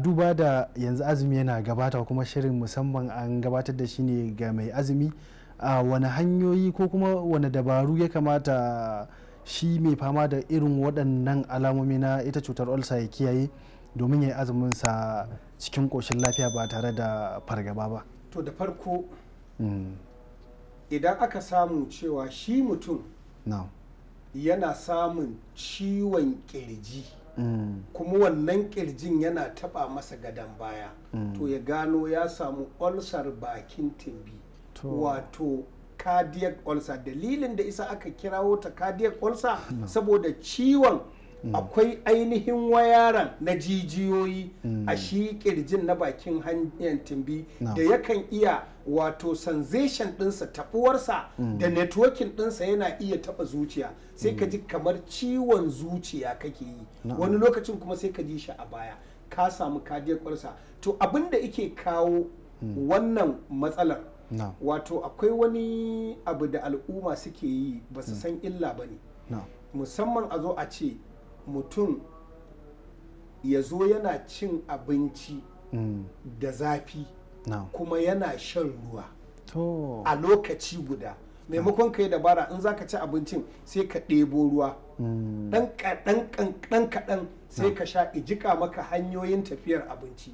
duba da yanzu azumi yana gabata kuma shirin musamman an gabatar da shi ne ga mai azumi, wani hanyoyi ko kuma wani dabaru ya kamata shi mai fama da irin waɗannan alamomi na ita cutar ulcer ya kiyaye domin ya yi azuminsa cikin ƙoshin lafiya ba tare da fargaba ba? To da farko idan aka samu cewa shi mutum yana samun ciwon kirji kuma wannan kirjin yana taba masa gadon baya, to ya gano ya samu ulcer bakin timbi, wato cardiac ulcer. Dalilin da isa aka kirawo ta cardiac ulcer saboda ciwon akwai ainihin wayaran na jijiyoyi a shi kirjin na bakin hanyar timbi da yakan iya wato sensation ɗinsa, taɓuwarsa da networking ɗinsa yana iya taɓa zuciya, sai ka ji kamar ciwon zuciya kake yi, wani lokacin kuma sai ka ji shi a baya, ka samu cardiac ulcer. To abin da ike kawo wannan matsalar wato akwai wani abu da al'umma suke yi ba su san illa ba ne, musamman a zo a ce mutum ya zo yana cin abinci da zafi kuma yana shan ruwa a lokaci guda, maimakon ka yi dabara in za ka ci abincin sai ka ɗebo ruwa ɗan kaɗan sai ka sha, ijika maka hanyoyin tafiyar abinci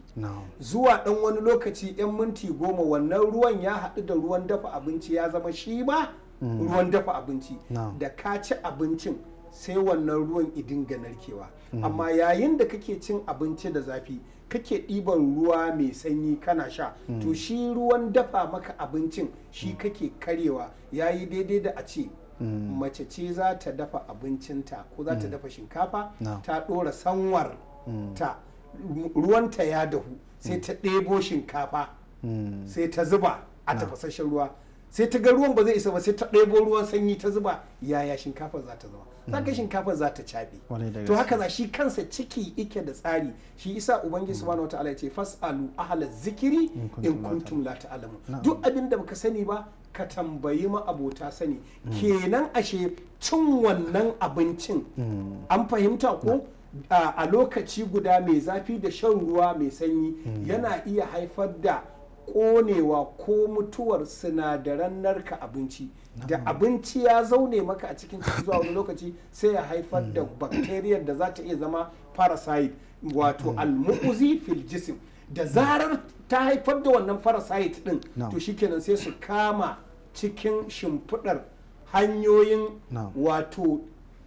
zuwa ɗan wani lokaci 'yan minti 10 wannan ruwan ya haɗu da ruwan dafa abinci ya zama shi ma ruwan dafa abinci, da ka ci abincin sai wannan ruwan idinga narkewa. Amma yayin da kake cin abinci da zafi kake ɗiban ruwa mai sanyi kana sha, to shi ruwan dafa maka abincin shi kake karewa. Yayi daidai da a ce mace ce za ta dafa abincinta ko za ta dafa shinkafa, ta ɗora sanwar ta, ruwanta ya dahu, sai ta ɗebo shinkafa sai ta zuba a tafasasshen ruwa, sai ta ga ruwan ba zai isa ba sai ta ɗebo ruwan sanyi ta zuba, yaya shinkafar za ta zama? Zaka shinkafar za ta caɓe. To haka za shi kansa ciki ike da tsari, shi isa ubangiji subhanahu wataala ya ce fasalu ahla zikiri in kuntum la ta'lamun. Duk abin da baka sani ba ka tambayi ma abota sani. Kenan ashe cin wannan abincin an fahimta ko a lokaci guda mai zafi da shan ruwa mai sanyi yana iya haifar da konewa ko mutuwar sinadaran narka abinci. Da abinci ya zaune maka a cikin ciki zuwa wani lokaci sai ya haifar da bacteria da za ta iya zama parasite, wato almu'uzi fil jism. Da zarar ta haifar da wannan parasite din, to shikenan sai su kama cikin shimfiɗar hanyoyin wato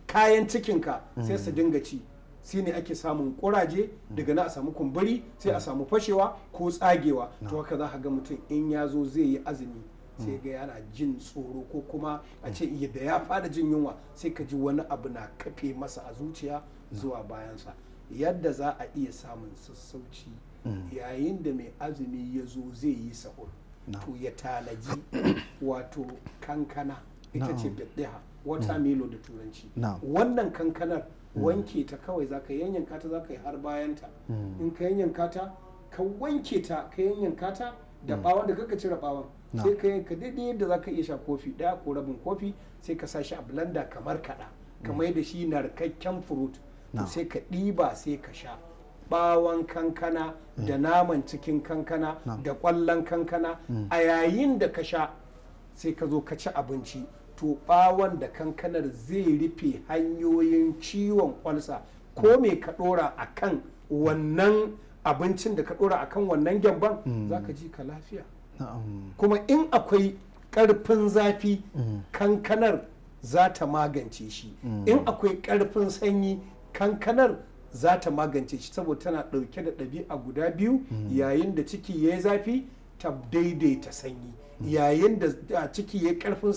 kayan cikinka sai su dinga ci. Shine ake samun kuraje, daga na a samu kumburi, sai a samu fashewa ko tsagewa. To haka za ka ga mutum in ya zo zai yi azumi sai ga yana jin tsoro, ko kuma a ce da ya fara jin yunwa sai ka ji wani abu na kafe masa a zuciya zuwa bayansa. Yadda za a iya samun sassauci yayin da mai azumi ya zo zai yi sahur, to ya tanaji wato kankana, ita ce beddeha, watermelon da turanci. Wannan kankanar wanke ta kawai za ka yanyanka ta, za ka yi har bayanta. In ka yanyanka ta ka wanke ta, ka yanyanka ta da bawon da kaka cire bawon, sai ka yanka daidai yadda za ka iya sha kofi ɗaya ko rabin kofi, sai ka sa shi a blender kamar kaɗa, kamar da shi narkakken fruit, sai ka ɗiba sai ka sha. Bawon kankana da naman cikin kankana da ƙwallon kankana a yayin da ka sha sai ka zo ka ci abinci, to bawon da kankanar zai rufe hanyoyin ciwon kwalsa. Ko me ka dora akan wannan abincin da ka dora akan wannan gyamban, zaka ji ka lafiya. Kuma in akwai karfin zafi, kankanar za ta magance shi. In akwai karfin sanyi, kankanar za ta magance shi, saboda tana dauke da ɗabi'a guda biyu. Yayin da ciki yayi zafi ta daidaita sanyi, yayin da ciki ya karfin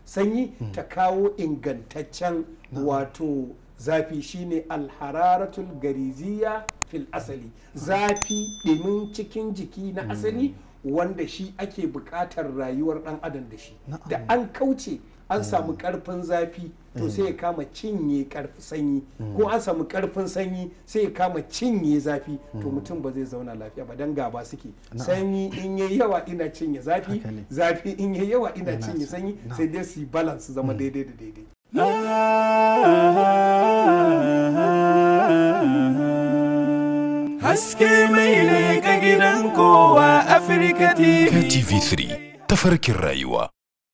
sanyi ta kawo ingantaccen wato zafi. Shine alhararatul gariziya fil asali, zafi ɗimin cikin jiki na asali wanda shi ake buƙatar rayuwar ɗan adam da shi. Da an kauce an samu karfin zafi, to sai ya kama cinye karfin sanyi, ko an samu karfin sanyi sai ya kama cinye zafi, to mutum ba zai zauna lafiya ba, dan gaba suke. Sanyi in yayi yawa ina cinye zafi, zafi in yayi yawa ina cinye sanyi, sai dai su balance zama daidai da daidai. haske mai leƙa gidan kowa Afirka TV. TV3 tafarkin rayuwa.